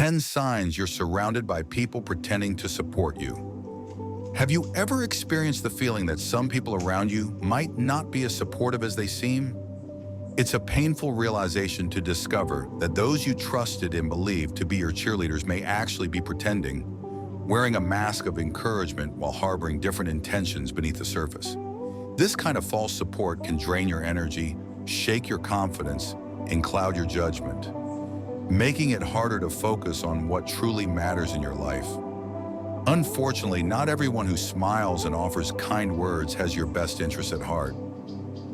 10 signs you're surrounded by people pretending to support you. Have you ever experienced the feeling that some people around you might not be as supportive as they seem? It's a painful realization to discover that those you trusted and believed to be your cheerleaders may actually be pretending, wearing a mask of encouragement while harboring different intentions beneath the surface. This kind of false support can drain your energy, shake your confidence, and cloud your judgment, making it harder to focus on what truly matters in your life. Unfortunately, not everyone who smiles and offers kind words has your best interests at heart.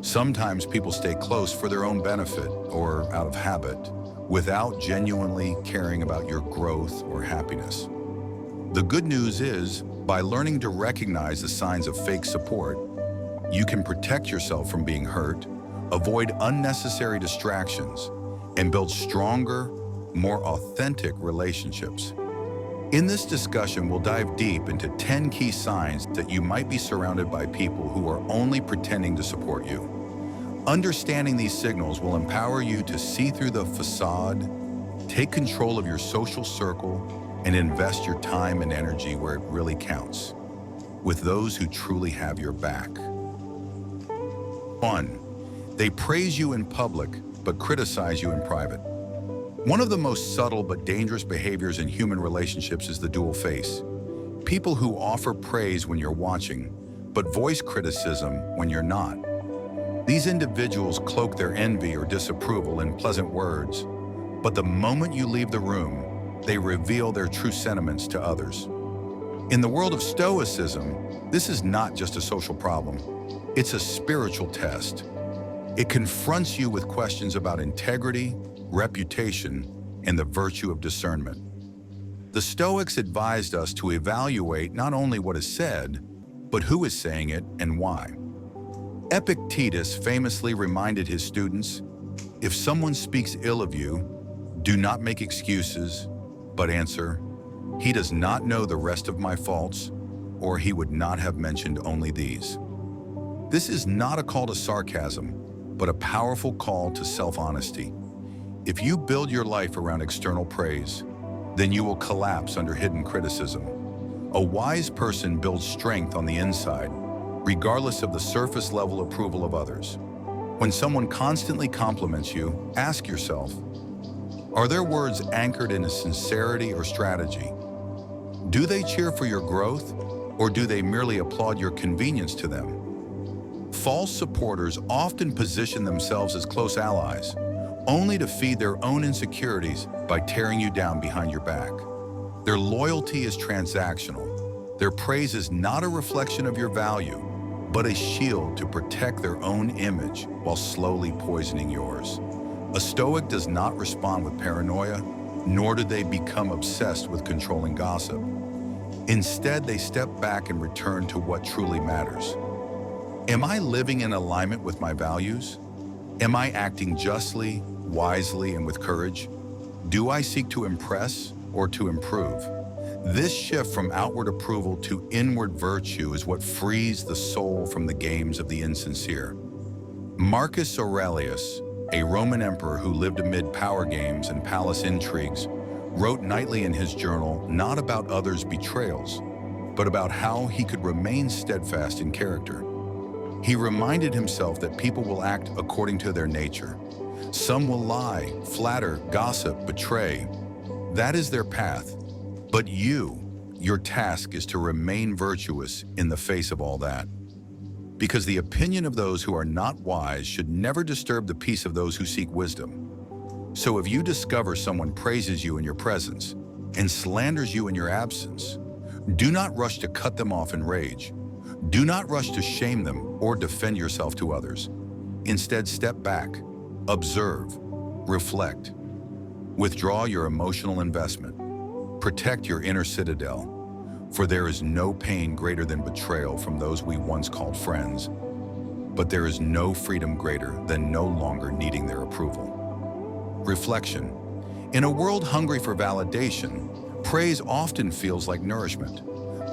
Sometimes people stay close for their own benefit or out of habit, without genuinely caring about your growth or happiness. The good news is, by learning to recognize the signs of fake support, you can protect yourself from being hurt, avoid unnecessary distractions, and build stronger, more authentic relationships. In this discussion, we'll dive deep into 10 key signs that you might be surrounded by people who are only pretending to support you. Understanding these signals will empower you to see through the facade, take control of your social circle, and invest your time and energy where it really counts, with those who truly have your back. 1. They praise you in public, but criticize you in private. One of the most subtle but dangerous behaviors in human relationships is the dual face. People who offer praise when you're watching, but voice criticism when you're not. These individuals cloak their envy or disapproval in pleasant words, but the moment you leave the room, they reveal their true sentiments to others. In the world of Stoicism, this is not just a social problem, it's a spiritual test. It confronts you with questions about integrity, reputation, and the virtue of discernment. The Stoics advised us to evaluate not only what is said, but who is saying it and why. Epictetus famously reminded his students, "If someone speaks ill of you, do not make excuses, but answer, 'He does not know the rest of my faults, or he would not have mentioned only these.'" This is not a call to sarcasm, but a powerful call to self-honesty. If you build your life around external praise, then you will collapse under hidden criticism. A wise person builds strength on the inside, regardless of the surface level approval of others. When someone constantly compliments you, ask yourself, are their words anchored in a sincerity or strategy? Do they cheer for your growth, or do they merely applaud your convenience to them? False supporters often position themselves as close allies, only to feed their own insecurities by tearing you down behind your back. Their loyalty is transactional. Their praise is not a reflection of your value, but a shield to protect their own image while slowly poisoning yours. A Stoic does not respond with paranoia, nor do they become obsessed with controlling gossip. Instead, they step back and return to what truly matters. Am I living in alignment with my values? Am I acting justly, wisely, and with courage? Do I seek to impress or to improve? This shift from outward approval to inward virtue is what frees the soul from the games of the insincere. Marcus Aurelius, a Roman emperor who lived amid power games and palace intrigues, wrote nightly in his journal not about others' betrayals, but about how he could remain steadfast in character. He reminded himself that people will act according to their nature. Some will lie, flatter, gossip, betray. That is their path. But your task is to remain virtuous in the face of all that. Because the opinion of those who are not wise should never disturb the peace of those who seek wisdom. So if you discover someone praises you in your presence and slanders you in your absence, do not rush to cut them off in rage. Do not rush to shame them or defend yourself to others. Instead, step back, observe, reflect. Withdraw your emotional investment. Protect your inner citadel, for there is no pain greater than betrayal from those we once called friends, but there is no freedom greater than no longer needing their approval. Reflection. In a world hungry for validation, praise often feels like nourishment.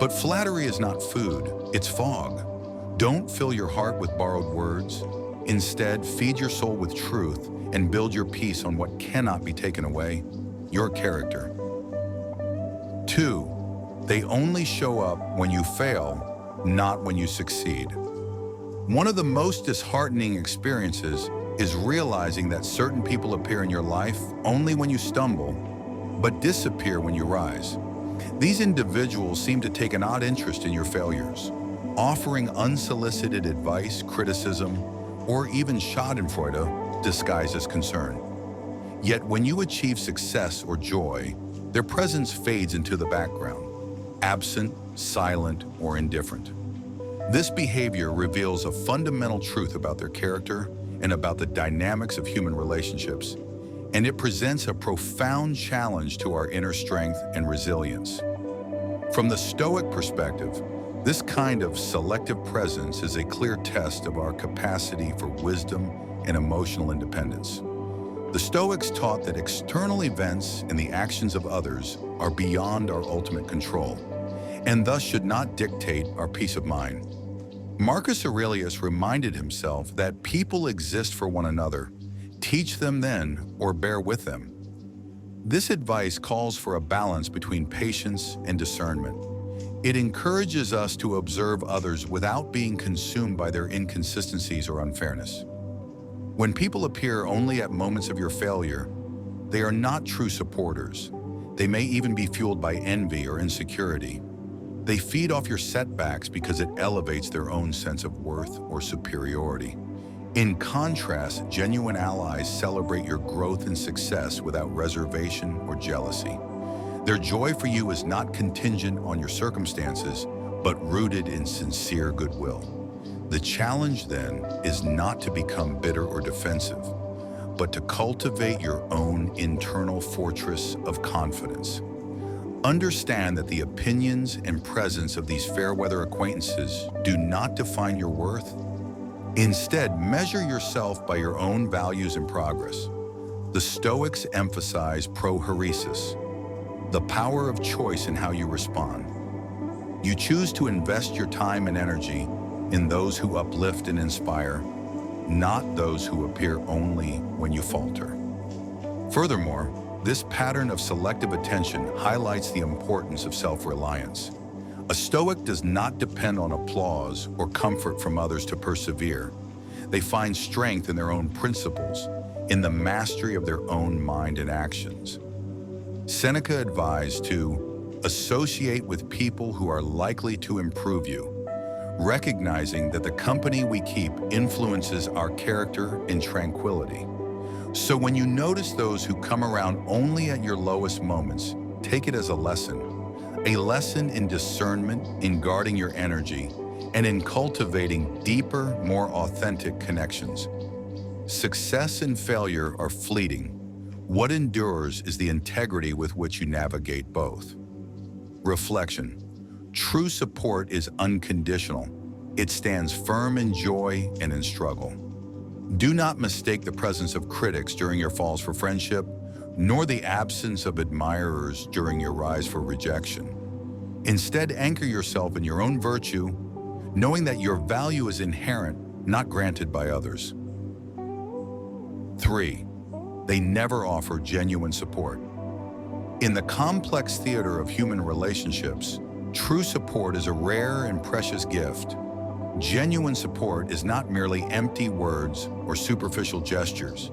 But flattery is not food, it's fog. Don't fill your heart with borrowed words. Instead, feed your soul with truth and build your peace on what cannot be taken away, your character. 2. They only show up when you fail, not when you succeed. One of the most disheartening experiences is realizing that certain people appear in your life only when you stumble, but disappear when you rise. These individuals seem to take an odd interest in your failures, offering unsolicited advice, criticism, or even schadenfreude disguised as concern. Yet when you achieve success or joy, their presence fades into the background, absent, silent, or indifferent. This behavior reveals a fundamental truth about their character and about the dynamics of human relationships, and it presents a profound challenge to our inner strength and resilience. From the Stoic perspective, this kind of selective presence is a clear test of our capacity for wisdom and emotional independence. The Stoics taught that external events and the actions of others are beyond our ultimate control, and thus should not dictate our peace of mind. Marcus Aurelius reminded himself that people exist for one another, teach them then or bear with them. This advice calls for a balance between patience and discernment. It encourages us to observe others without being consumed by their inconsistencies or unfairness. When people appear only at moments of your failure, they are not true supporters. They may even be fueled by envy or insecurity. They feed off your setbacks because it elevates their own sense of worth or superiority. In contrast, genuine allies celebrate your growth and success without reservation or jealousy. Their joy for you is not contingent on your circumstances, but rooted in sincere goodwill. The challenge, then, is not to become bitter or defensive, but to cultivate your own internal fortress of confidence. Understand that the opinions and presence of these fair-weather acquaintances do not define your worth. Instead, measure yourself by your own values and progress. The Stoics emphasize prohairesis, the power of choice in how you respond. You choose to invest your time and energy in those who uplift and inspire, not those who appear only when you falter. Furthermore, this pattern of selective attention highlights the importance of self-reliance. A Stoic does not depend on applause or comfort from others to persevere. They find strength in their own principles, in the mastery of their own mind and actions. Seneca advised to associate with people who are likely to improve you, recognizing that the company we keep influences our character and tranquility. So when you notice those who come around only at your lowest moments, take it as a lesson in discernment, in guarding your energy, and in cultivating deeper, more authentic connections. Success and failure are fleeting. What endures is the integrity with which you navigate both. Reflection. True support is unconditional. It stands firm in joy and in struggle. Do not mistake the presence of critics during your falls for friendship, nor the absence of admirers during your rise for rejection. Instead, anchor yourself in your own virtue, knowing that your value is inherent, not granted by others. 3. They never offer genuine support. In the complex theater of human relationships, true support is a rare and precious gift. Genuine support is not merely empty words or superficial gestures.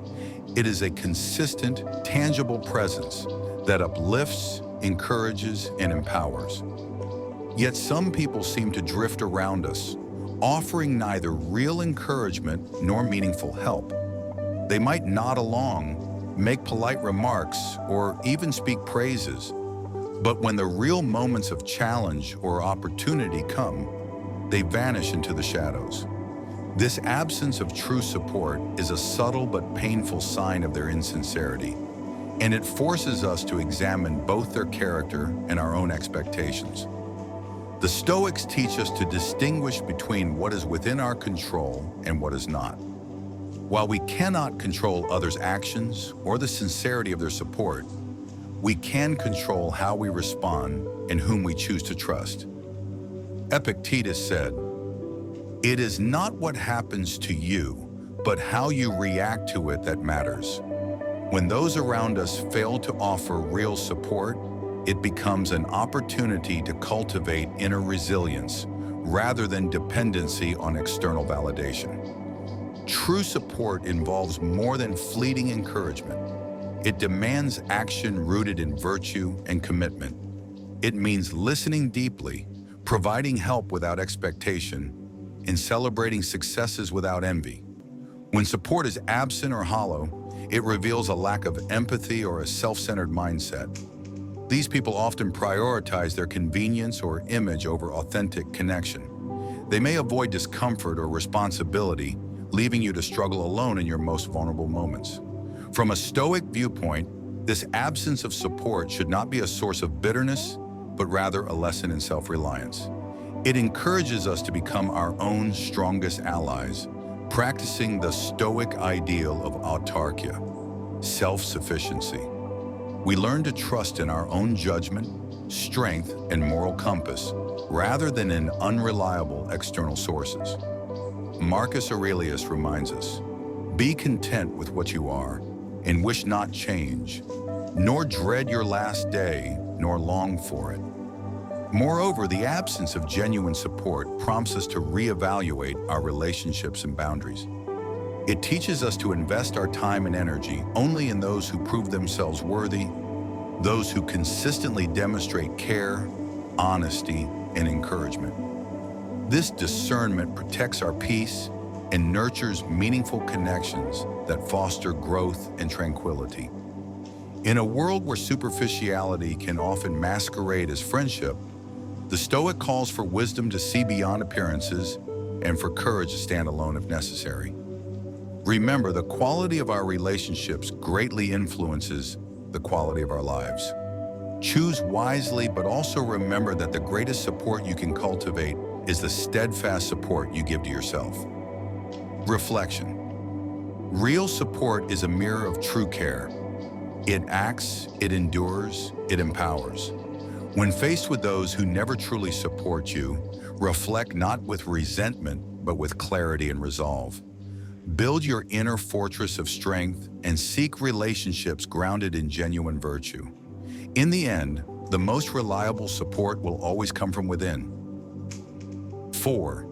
It is a consistent, tangible presence that uplifts, encourages, and empowers. Yet some people seem to drift around us, offering neither real encouragement nor meaningful help. They might nod along, make polite remarks, or even speak praises. But when the real moments of challenge or opportunity come, they vanish into the shadows. This absence of true support is a subtle but painful sign of their insincerity, and it forces us to examine both their character and our own expectations. The Stoics teach us to distinguish between what is within our control and what is not. While we cannot control others' actions or the sincerity of their support, we can control how we respond and whom we choose to trust. Epictetus said, "It is not what happens to you, but how you react to it that matters." When those around us fail to offer real support, it becomes an opportunity to cultivate inner resilience rather than dependency on external validation. True support involves more than fleeting encouragement. It demands action rooted in virtue and commitment. It means listening deeply, providing help without expectation, and celebrating successes without envy. When support is absent or hollow, it reveals a lack of empathy or a self-centered mindset. These people often prioritize their convenience or image over authentic connection. They may avoid discomfort or responsibility, leaving you to struggle alone in your most vulnerable moments. From a Stoic viewpoint, this absence of support should not be a source of bitterness, but rather a lesson in self-reliance. It encourages us to become our own strongest allies, practicing the Stoic ideal of autarkia, self-sufficiency. We learn to trust in our own judgment, strength, and moral compass, rather than in unreliable external sources. Marcus Aurelius reminds us, "Be content with what you are, and wish not change, nor dread your last day, nor long for it." Moreover, the absence of genuine support prompts us to reevaluate our relationships and boundaries. It teaches us to invest our time and energy only in those who prove themselves worthy, those who consistently demonstrate care, honesty, and encouragement. This discernment protects our peace and nurtures meaningful connections that foster growth and tranquility. In a world where superficiality can often masquerade as friendship, the Stoic calls for wisdom to see beyond appearances and for courage to stand alone if necessary. Remember, the quality of our relationships greatly influences the quality of our lives. Choose wisely, but also remember that the greatest support you can cultivate is the steadfast support you give to yourself. Reflection. Real support is a mirror of true care. It acts, it endures, it empowers. When faced with those who never truly support you, reflect not with resentment, but with clarity and resolve. Build your inner fortress of strength and seek relationships grounded in genuine virtue. In the end, the most reliable support will always come from within. 4.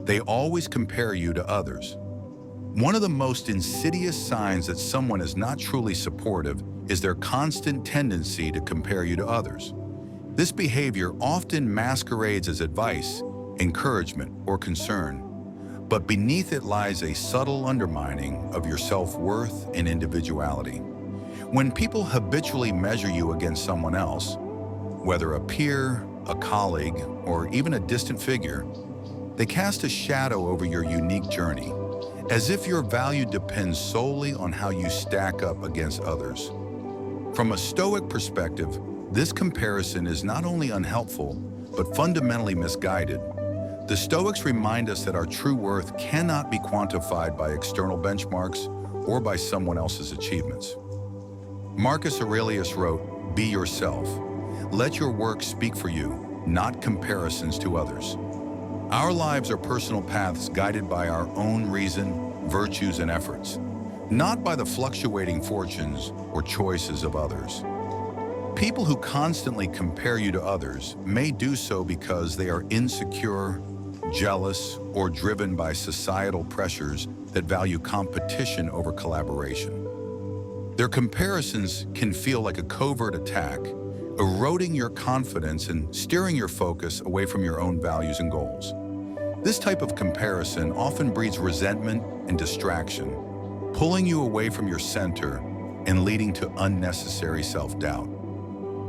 They always compare you to others. One of the most insidious signs that someone is not truly supportive is their constant tendency to compare you to others. This behavior often masquerades as advice, encouragement, or concern, but beneath it lies a subtle undermining of your self-worth and individuality. When people habitually measure you against someone else, whether a peer, a colleague, or even a distant figure, they cast a shadow over your unique journey, as if your value depends solely on how you stack up against others. From a Stoic perspective, this comparison is not only unhelpful, but fundamentally misguided. The Stoics remind us that our true worth cannot be quantified by external benchmarks or by someone else's achievements. Marcus Aurelius wrote, "Be yourself. Let your work speak for you, not comparisons to others." Our lives are personal paths guided by our own reason, virtues, and efforts, not by the fluctuating fortunes or choices of others. People who constantly compare you to others may do so because they are insecure, jealous, or driven by societal pressures that value competition over collaboration. Their comparisons can feel like a covert attack, eroding your confidence and steering your focus away from your own values and goals. This type of comparison often breeds resentment and distraction, pulling you away from your center and leading to unnecessary self-doubt.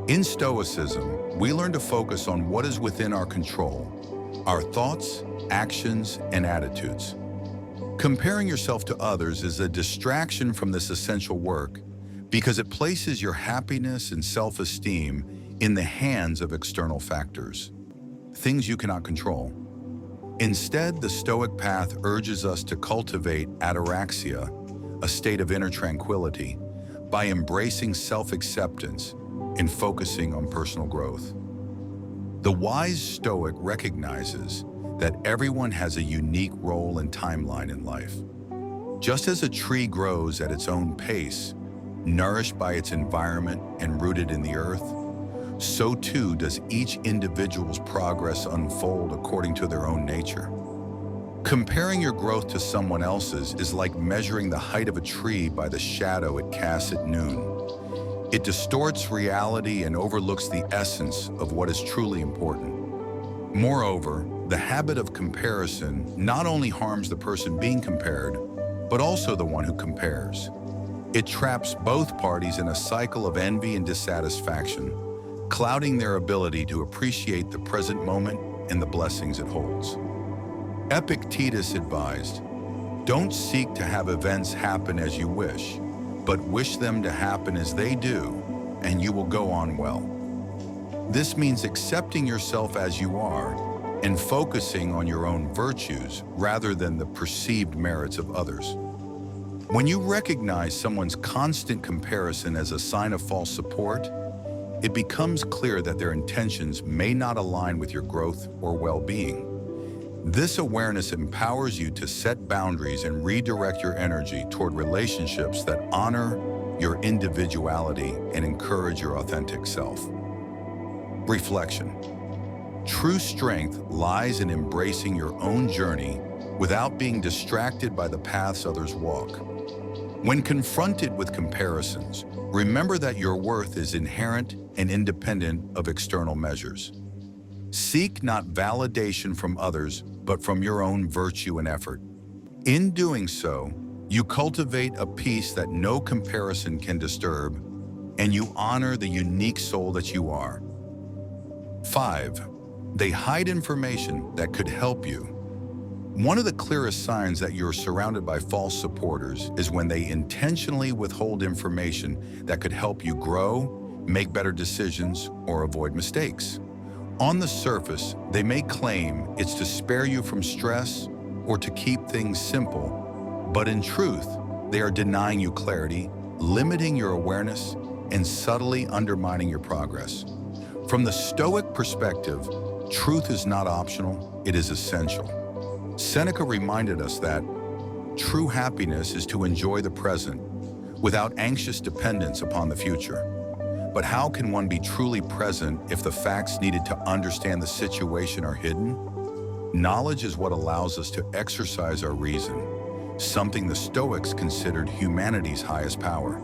In Stoicism, we learn to focus on what is within our control, our thoughts, actions, and attitudes. Comparing yourself to others is a distraction from this essential work because it places your happiness and self-esteem in the hands of external factors, things you cannot control. Instead, the Stoic path urges us to cultivate ataraxia, a state of inner tranquility, by embracing self-acceptance and focusing on personal growth. The wise Stoic recognizes that everyone has a unique role and timeline in life. Just as a tree grows at its own pace, nourished by its environment and rooted in the earth, so too does each individual's progress unfold according to their own nature. Comparing your growth to someone else's is like measuring the height of a tree by the shadow it casts at noon. It distorts reality and overlooks the essence of what is truly important. Moreover, the habit of comparison not only harms the person being compared, but also the one who compares. It traps both parties in a cycle of envy and dissatisfaction, clouding their ability to appreciate the present moment and the blessings it holds. Epictetus advised, "Don't seek to have events happen as you wish, but wish them to happen as they do, and you will go on well." This means accepting yourself as you are and focusing on your own virtues rather than the perceived merits of others. When you recognize someone's constant comparison as a sign of false support, it becomes clear that their intentions may not align with your growth or well-being. This awareness empowers you to set boundaries and redirect your energy toward relationships that honor your individuality and encourage your authentic self. Reflection. True strength lies in embracing your own journey without being distracted by the paths others walk. When confronted with comparisons, remember that your worth is inherent and independent of external measures. Seek not validation from others, but from your own virtue and effort. In doing so, you cultivate a peace that no comparison can disturb, and you honor the unique soul that you are. 5. They hide information that could help you. One of the clearest signs that you're surrounded by false supporters is when they intentionally withhold information that could help you grow, make better decisions, or avoid mistakes. On the surface, they may claim it's to spare you from stress or to keep things simple, but in truth, they are denying you clarity, limiting your awareness, and subtly undermining your progress. From the Stoic perspective, truth is not optional, it is essential. Seneca reminded us that true happiness is to enjoy the present without anxious dependence upon the future. But how can one be truly present if the facts needed to understand the situation are hidden? Knowledge is what allows us to exercise our reason, something the Stoics considered humanity's highest power.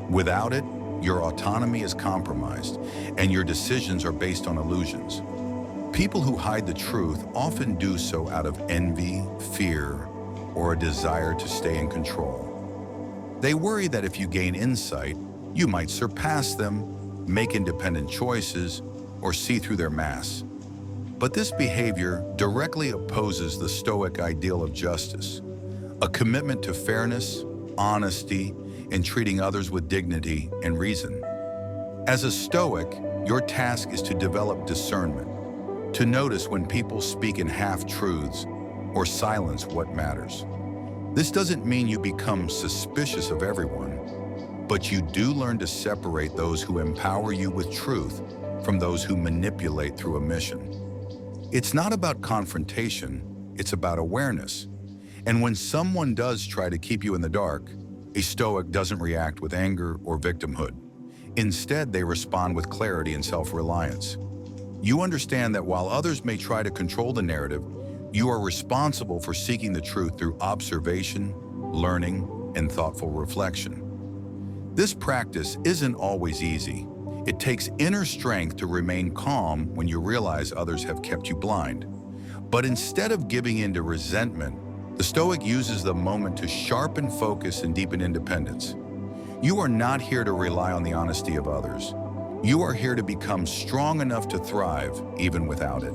Without it, your autonomy is compromised, and your decisions are based on illusions. People who hide the truth often do so out of envy, fear, or a desire to stay in control. They worry that if you gain insight, you might surpass them, make independent choices, or see through their masks. But this behavior directly opposes the Stoic ideal of justice, a commitment to fairness, honesty, and treating others with dignity and reason. As a Stoic, your task is to develop discernment, to notice when people speak in half-truths or silence what matters. This doesn't mean you become suspicious of everyone, but you do learn to separate those who empower you with truth from those who manipulate through omission. It's not about confrontation, it's about awareness. And when someone does try to keep you in the dark, a Stoic doesn't react with anger or victimhood. Instead, they respond with clarity and self-reliance. You understand that while others may try to control the narrative, you are responsible for seeking the truth through observation, learning, and thoughtful reflection. This practice isn't always easy. It takes inner strength to remain calm when you realize others have kept you blind. But instead of giving in to resentment, the Stoic uses the moment to sharpen focus and deepen independence. You are not here to rely on the honesty of others. You are here to become strong enough to thrive, even without it.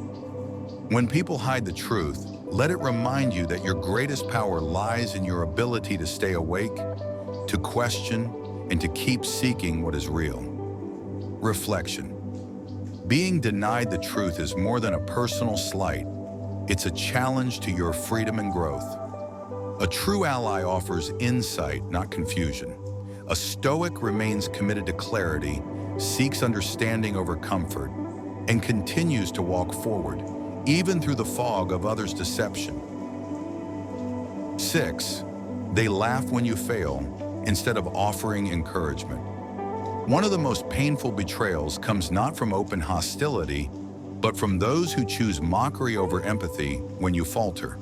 When people hide the truth, let it remind you that your greatest power lies in your ability to stay awake, to question, and to keep seeking what is real. Reflection. Being denied the truth is more than a personal slight. It's a challenge to your freedom and growth. A true ally offers insight, not confusion. A Stoic remains committed to clarity, seeks understanding over comfort, and continues to walk forward, even through the fog of others' deception. 6. They laugh when you fail, instead of offering encouragement. One of the most painful betrayals comes not from open hostility, but from those who choose mockery over empathy when you falter.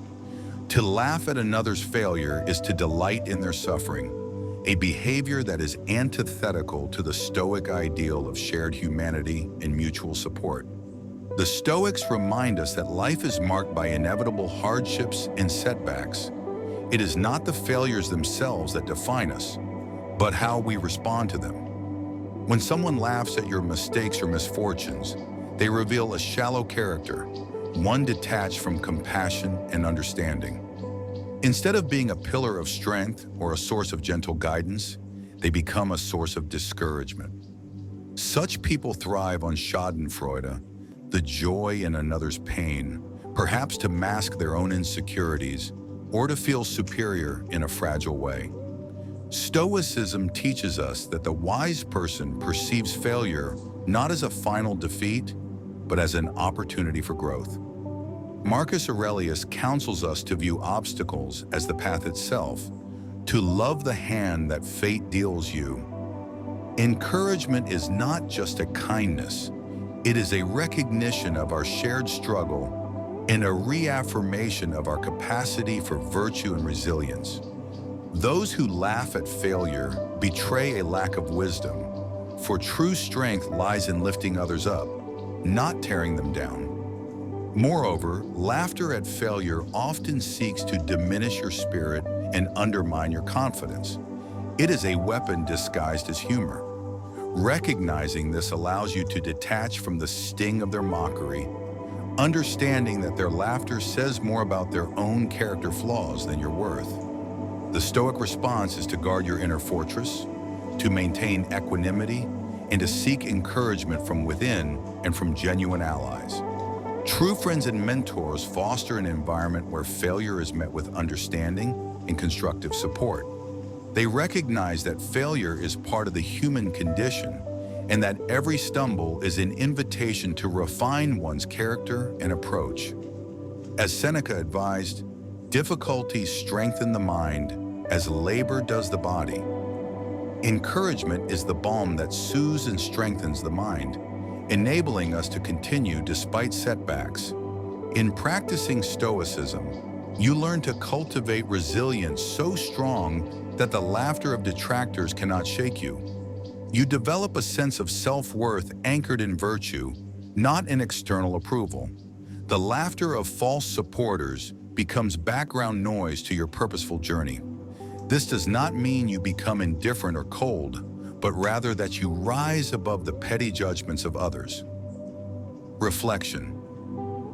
To laugh at another's failure is to delight in their suffering, a behavior that is antithetical to the Stoic ideal of shared humanity and mutual support. The Stoics remind us that life is marked by inevitable hardships and setbacks. It is not the failures themselves that define us, but how we respond to them. When someone laughs at your mistakes or misfortunes, they reveal a shallow character, one detached from compassion and understanding. Instead of being a pillar of strength or a source of gentle guidance, they become a source of discouragement. Such people thrive on schadenfreude, the joy in another's pain, perhaps to mask their own insecurities or to feel superior in a fragile way. Stoicism teaches us that the wise person perceives failure not as a final defeat, but as an opportunity for growth. Marcus Aurelius counsels us to view obstacles as the path itself, to love the hand that fate deals you. Encouragement is not just a kindness, it is a recognition of our shared struggle and a reaffirmation of our capacity for virtue and resilience. Those who laugh at failure betray a lack of wisdom, for true strength lies in lifting others up, not tearing them down. Moreover, laughter at failure often seeks to diminish your spirit and undermine your confidence. It is a weapon disguised as humor. Recognizing this allows you to detach from the sting of their mockery, understanding that their laughter says more about their own character flaws than your worth. The Stoic response is to guard your inner fortress, to maintain equanimity, and to seek encouragement from within and from genuine allies. True friends and mentors foster an environment where failure is met with understanding and constructive support. They recognize that failure is part of the human condition and that every stumble is an invitation to refine one's character and approach. As Seneca advised, difficulties strengthen the mind as labor does the body. Encouragement is the balm that soothes and strengthens the mind, enabling us to continue despite setbacks. In practicing Stoicism, you learn to cultivate resilience so strong that the laughter of detractors cannot shake you. You develop a sense of self-worth anchored in virtue, not in external approval. The laughter of false supporters becomes background noise to your purposeful journey. This does not mean you become indifferent or cold, but rather that you rise above the petty judgments of others. Reflection.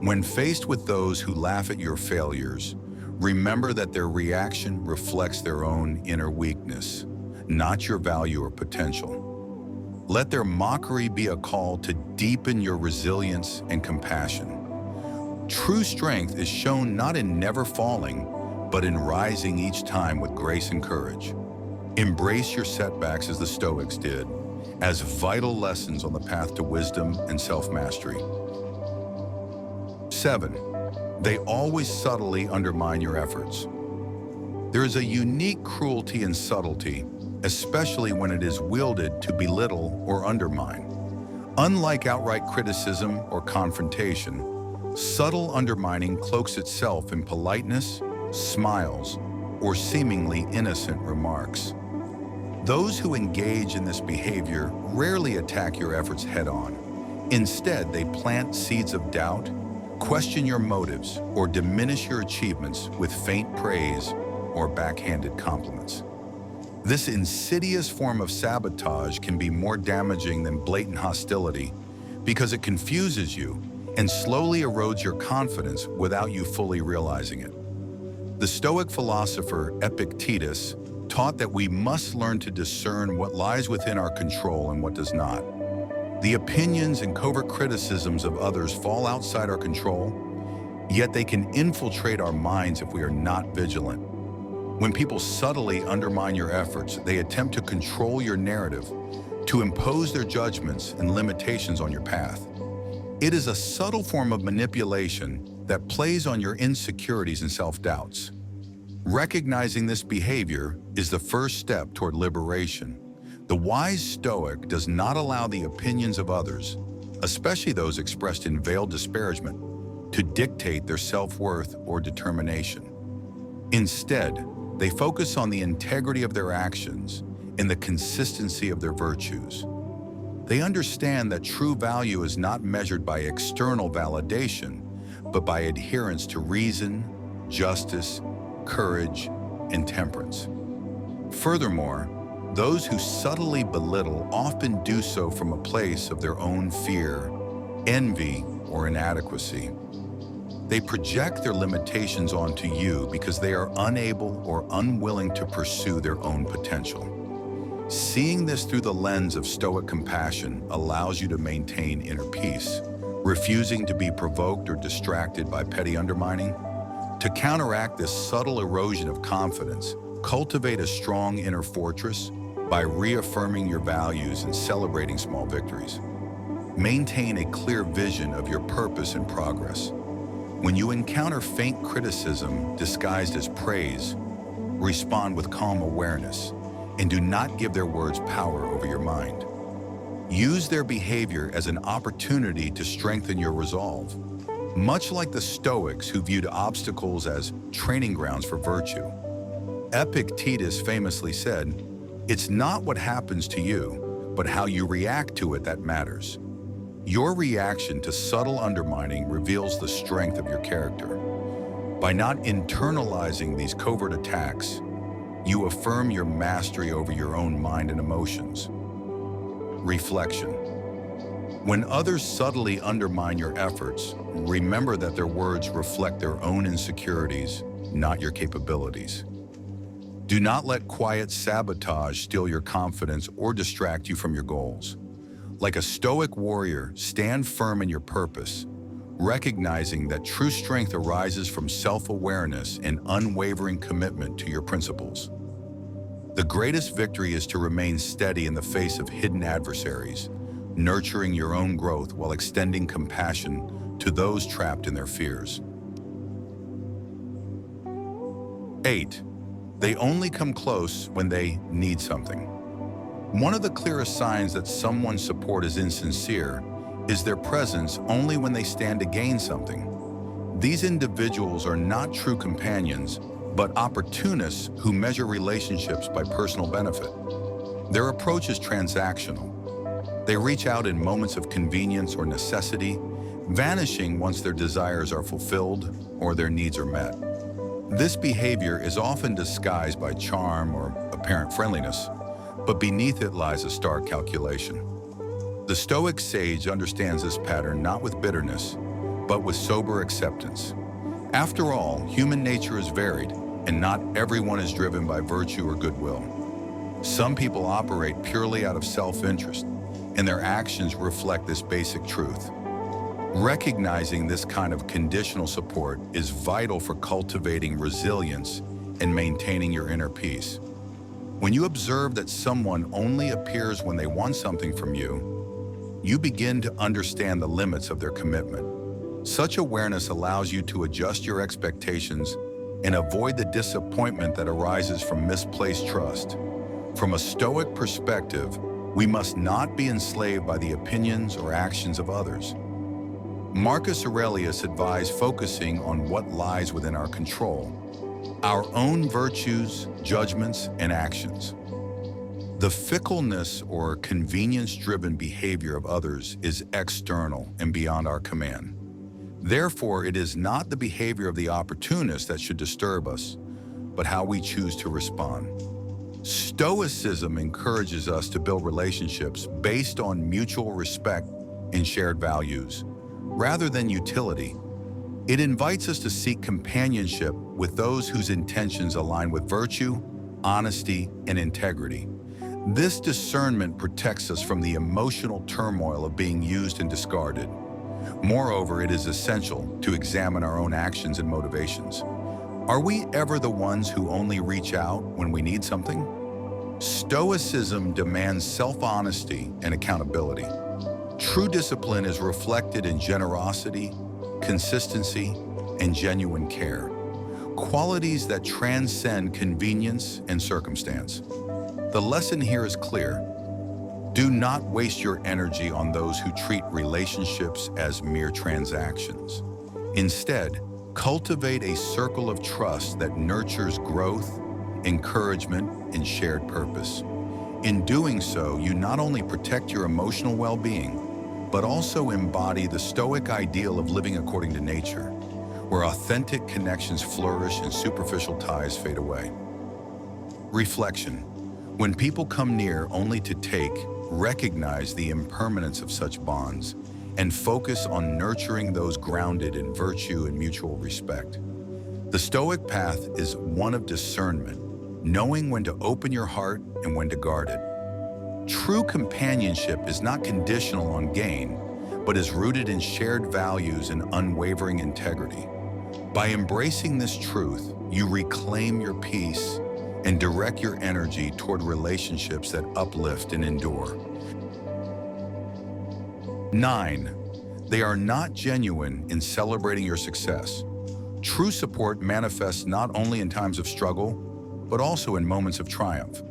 When faced with those who laugh at your failures, remember that their reaction reflects their own inner weakness, not your value or potential. Let their mockery be a call to deepen your resilience and compassion. True strength is shown not in never falling, but in rising each time with grace and courage. Embrace your setbacks as the Stoics did, as vital lessons on the path to wisdom and self-mastery. 7. They always subtly undermine your efforts. There is a unique cruelty in subtlety, especially when it is wielded to belittle or undermine. Unlike outright criticism or confrontation, subtle undermining cloaks itself in politeness, smiles, or seemingly innocent remarks. Those who engage in this behavior rarely attack your efforts head-on. Instead, they plant seeds of doubt, question your motives, or diminish your achievements with faint praise or backhanded compliments. This insidious form of sabotage can be more damaging than blatant hostility because it confuses you and slowly erodes your confidence without you fully realizing it. The Stoic philosopher Epictetus taught that we must learn to discern what lies within our control and what does not. The opinions and covert criticisms of others fall outside our control, yet they can infiltrate our minds if we are not vigilant. When people subtly undermine your efforts, they attempt to control your narrative, to impose their judgments and limitations on your path. It is a subtle form of manipulation that plays on your insecurities and self-doubts. Recognizing this behavior is the first step toward liberation. The wise Stoic does not allow the opinions of others, especially those expressed in veiled disparagement, to dictate their self-worth or determination. Instead, they focus on the integrity of their actions and the consistency of their virtues. They understand that true value is not measured by external validation, but by adherence to reason, justice, courage, and temperance. Furthermore, those who subtly belittle often do so from a place of their own fear, envy, or inadequacy. They project their limitations onto you because they are unable or unwilling to pursue their own potential. Seeing this through the lens of Stoic compassion allows you to maintain inner peace, refusing to be provoked or distracted by petty undermining. To counteract this subtle erosion of confidence, cultivate a strong inner fortress by reaffirming your values and celebrating small victories. Maintain a clear vision of your purpose and progress. When you encounter faint criticism disguised as praise, respond with calm awareness and do not give their words power over your mind. Use their behavior as an opportunity to strengthen your resolve, much like the Stoics who viewed obstacles as training grounds for virtue. Epictetus famously said, "It's not what happens to you, but how you react to it that matters." Your reaction to subtle undermining reveals the strength of your character. By not internalizing these covert attacks, you affirm your mastery over your own mind and emotions. Reflection. When others subtly undermine your efforts, remember that their words reflect their own insecurities, not your capabilities. Do not let quiet sabotage steal your confidence or distract you from your goals. Like a Stoic warrior, stand firm in your purpose, recognizing that true strength arises from self-awareness and unwavering commitment to your principles. The greatest victory is to remain steady in the face of hidden adversaries, nurturing your own growth while extending compassion to those trapped in their fears. 8. They only come close when they need something. One of the clearest signs that someone's support is insincere is their presence only when they stand to gain something. These individuals are not true companions, but opportunists who measure relationships by personal benefit. Their approach is transactional. They reach out in moments of convenience or necessity, vanishing once their desires are fulfilled or their needs are met. This behavior is often disguised by charm or apparent friendliness, but beneath it lies a stark calculation. The Stoic sage understands this pattern not with bitterness, but with sober acceptance. After all, human nature is varied, and not everyone is driven by virtue or goodwill. Some people operate purely out of self-interest, and their actions reflect this basic truth. Recognizing this kind of conditional support is vital for cultivating resilience and maintaining your inner peace. When you observe that someone only appears when they want something from you, you begin to understand the limits of their commitment. Such awareness allows you to adjust your expectations and avoid the disappointment that arises from misplaced trust. From a Stoic perspective, we must not be enslaved by the opinions or actions of others. Marcus Aurelius advised focusing on what lies within our control, our own virtues, judgments, and actions. The fickleness or convenience-driven behavior of others is external and beyond our command. Therefore, it is not the behavior of the opportunist that should disturb us, but how we choose to respond. Stoicism encourages us to build relationships based on mutual respect and shared values, rather than utility. It invites us to seek companionship with those whose intentions align with virtue, honesty, and integrity. This discernment protects us from the emotional turmoil of being used and discarded. Moreover, it is essential to examine our own actions and motivations. Are we ever the ones who only reach out when we need something? Stoicism demands self-honesty and accountability. True discipline is reflected in generosity, consistency, and genuine care, qualities that transcend convenience and circumstance. The lesson here is clear. Do not waste your energy on those who treat relationships as mere transactions. Instead, cultivate a circle of trust that nurtures growth, encouragement, and shared purpose. In doing so, you not only protect your emotional well-being, but also embody the Stoic ideal of living according to nature, where authentic connections flourish and superficial ties fade away. Reflection. When people come near only to take, recognize the impermanence of such bonds and focus on nurturing those grounded in virtue and mutual respect. The Stoic path is one of discernment, knowing when to open your heart and when to guard it. True companionship is not conditional on gain, but is rooted in shared values and unwavering integrity. By embracing this truth, you reclaim your peace and direct your energy toward relationships that uplift and endure. 9. They are not genuine in celebrating your success. True support manifests not only in times of struggle, but also in moments of triumph.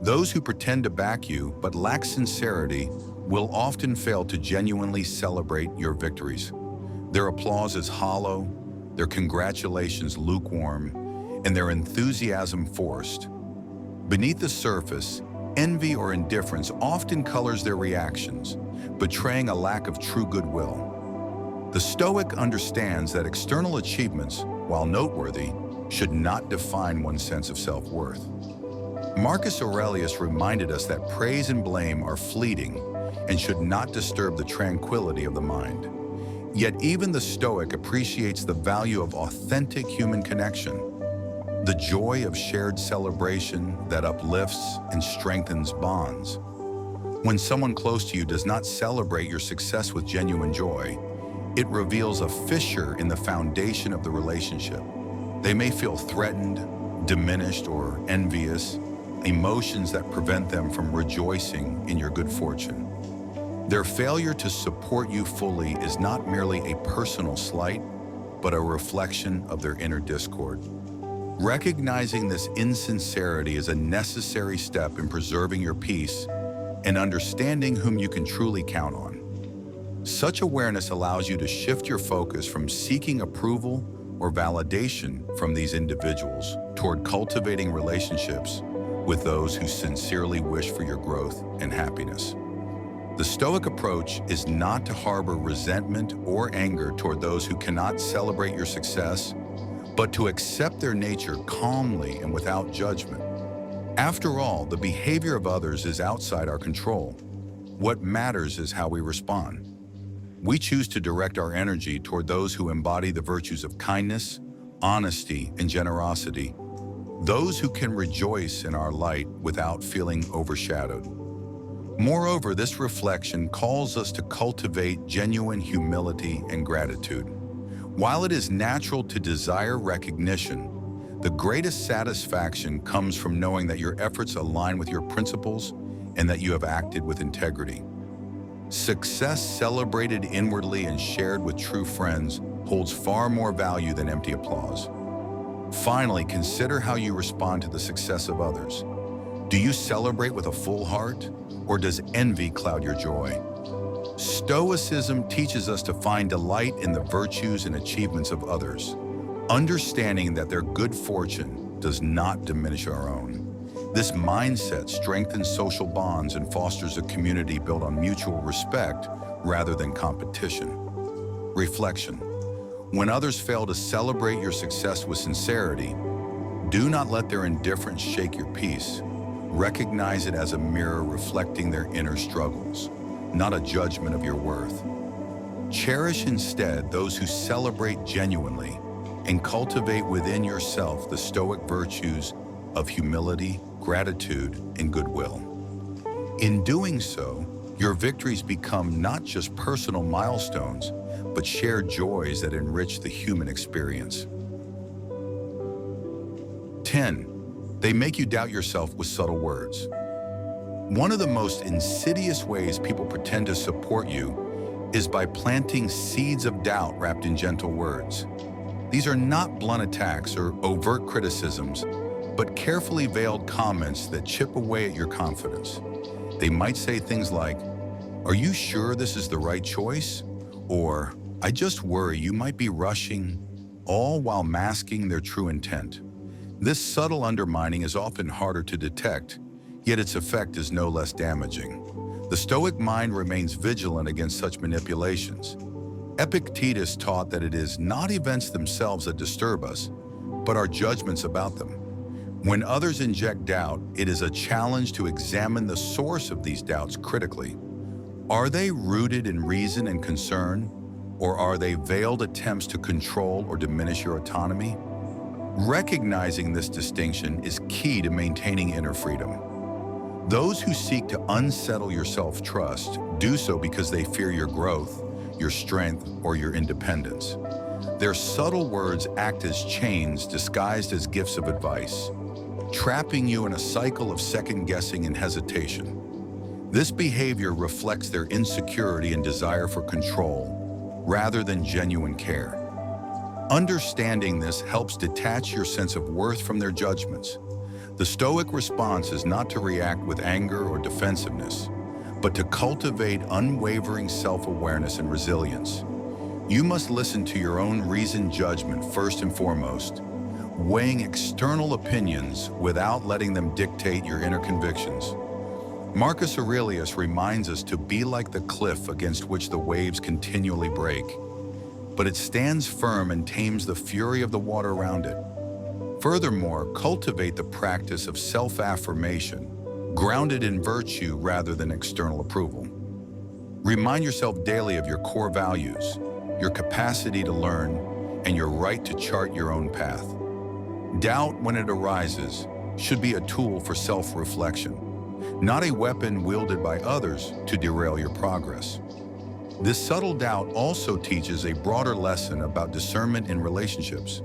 Those who pretend to back you but lack sincerity will often fail to genuinely celebrate your victories. Their applause is hollow, their congratulations lukewarm, and their enthusiasm forced. Beneath the surface, envy or indifference often colors their reactions, betraying a lack of true goodwill. The Stoic understands that external achievements, while noteworthy, should not define one's sense of self-worth. Marcus Aurelius reminded us that praise and blame are fleeting and should not disturb the tranquility of the mind. Yet even the Stoic appreciates the value of authentic human connection, the joy of shared celebration that uplifts and strengthens bonds. When someone close to you does not celebrate your success with genuine joy, it reveals a fissure in the foundation of the relationship. They may feel threatened, diminished, or envious, emotions that prevent them from rejoicing in your good fortune. Their failure to support you fully is not merely a personal slight, but a reflection of their inner discord. Recognizing this insincerity is a necessary step in preserving your peace and understanding whom you can truly count on. Such awareness allows you to shift your focus from seeking approval or validation from these individuals toward cultivating relationships with those who sincerely wish for your growth and happiness. The Stoic approach is not to harbor resentment or anger toward those who cannot celebrate your success, but to accept their nature calmly and without judgment. After all, the behavior of others is outside our control. What matters is how we respond. We choose to direct our energy toward those who embody the virtues of kindness, honesty, and generosity, those who can rejoice in our light without feeling overshadowed. Moreover, this reflection calls us to cultivate genuine humility and gratitude. While it is natural to desire recognition, the greatest satisfaction comes from knowing that your efforts align with your principles and that you have acted with integrity. Success celebrated inwardly and shared with true friends holds far more value than empty applause. Finally, consider how you respond to the success of others. Do you celebrate with a full heart, or does envy cloud your joy? Stoicism teaches us to find delight in the virtues and achievements of others, understanding that their good fortune does not diminish our own. This mindset strengthens social bonds and fosters a community built on mutual respect rather than competition. Reflection. When others fail to celebrate your success with sincerity, do not let their indifference shake your peace. Recognize it as a mirror reflecting their inner struggles, not a judgment of your worth. Cherish instead those who celebrate genuinely and cultivate within yourself the Stoic virtues of humility, gratitude, and goodwill. In doing so, your victories become not just personal milestones, but shared joys that enrich the human experience. 10. They make you doubt yourself with subtle words. One of the most insidious ways people pretend to support you is by planting seeds of doubt wrapped in gentle words. These are not blunt attacks or overt criticisms, but carefully veiled comments that chip away at your confidence. They might say things like, "Are you sure this is the right choice?" Or, "I just worry you might be rushing," all while masking their true intent. This subtle undermining is often harder to detect, yet its effect is no less damaging. The Stoic mind remains vigilant against such manipulations. Epictetus taught that it is not events themselves that disturb us, but our judgments about them. When others inject doubt, it is a challenge to examine the source of these doubts critically. Are they rooted in reason and concern, or are they veiled attempts to control or diminish your autonomy? Recognizing this distinction is key to maintaining inner freedom. Those who seek to unsettle your self-trust do so because they fear your growth, your strength, or your independence. Their subtle words act as chains disguised as gifts of advice, trapping you in a cycle of second-guessing and hesitation. This behavior reflects their insecurity and desire for control, rather than genuine care. Understanding this helps detach your sense of worth from their judgments. The Stoic response is not to react with anger or defensiveness, but to cultivate unwavering self-awareness and resilience. You must listen to your own reasoned judgment first and foremost, weighing external opinions without letting them dictate your inner convictions. Marcus Aurelius reminds us to be like the cliff against which the waves continually break, but it stands firm and tames the fury of the water around it. Furthermore, cultivate the practice of self-affirmation, grounded in virtue rather than external approval. Remind yourself daily of your core values, your capacity to learn, and your right to chart your own path. Doubt, when it arises, should be a tool for self-reflection, not a weapon wielded by others to derail your progress. This subtle doubt also teaches a broader lesson about discernment in relationships.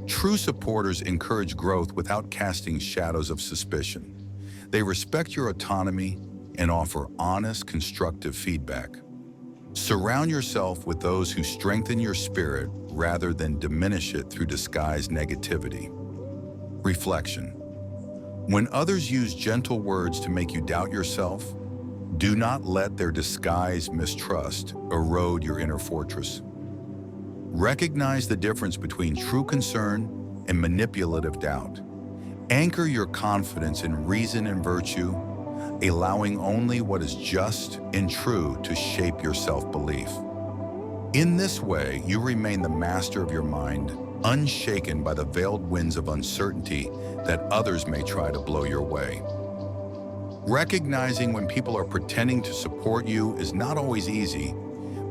True supporters encourage growth without casting shadows of suspicion. They respect your autonomy and offer honest, constructive feedback. Surround yourself with those who strengthen your spirit rather than diminish it through disguised negativity. Reflection. When others use gentle words to make you doubt yourself, do not let their disguised mistrust erode your inner fortress. Recognize the difference between true concern and manipulative doubt. Anchor your confidence in reason and virtue, allowing only what is just and true to shape your self-belief. In this way, you remain the master of your mind, unshaken by the veiled winds of uncertainty that others may try to blow your way. Recognizing when people are pretending to support you is not always easy,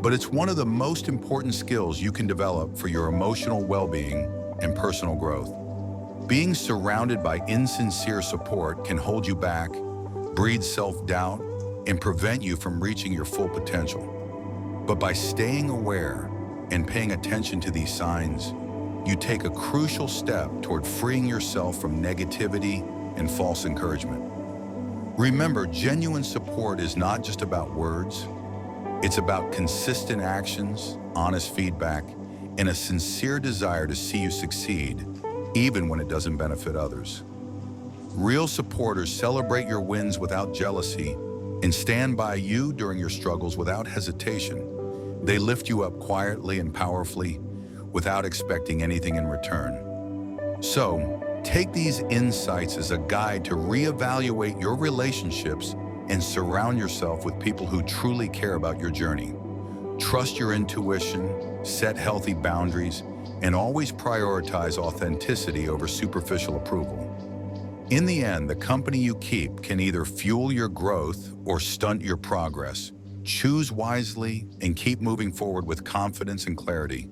but it's one of the most important skills you can develop for your emotional well-being and personal growth. Being surrounded by insincere support can hold you back, breed self-doubt, and prevent you from reaching your full potential. But by staying aware and paying attention to these signs, you take a crucial step toward freeing yourself from negativity and false encouragement. Remember, genuine support is not just about words. It's about consistent actions, honest feedback, and a sincere desire to see you succeed, even when it doesn't benefit others. Real supporters celebrate your wins without jealousy and stand by you during your struggles without hesitation. They lift you up quietly and powerfully without expecting anything in return. So, take these insights as a guide to reevaluate your relationships and surround yourself with people who truly care about your journey. Trust your intuition, set healthy boundaries, and always prioritize authenticity over superficial approval. In the end, the company you keep can either fuel your growth or stunt your progress. Choose wisely and keep moving forward with confidence and clarity.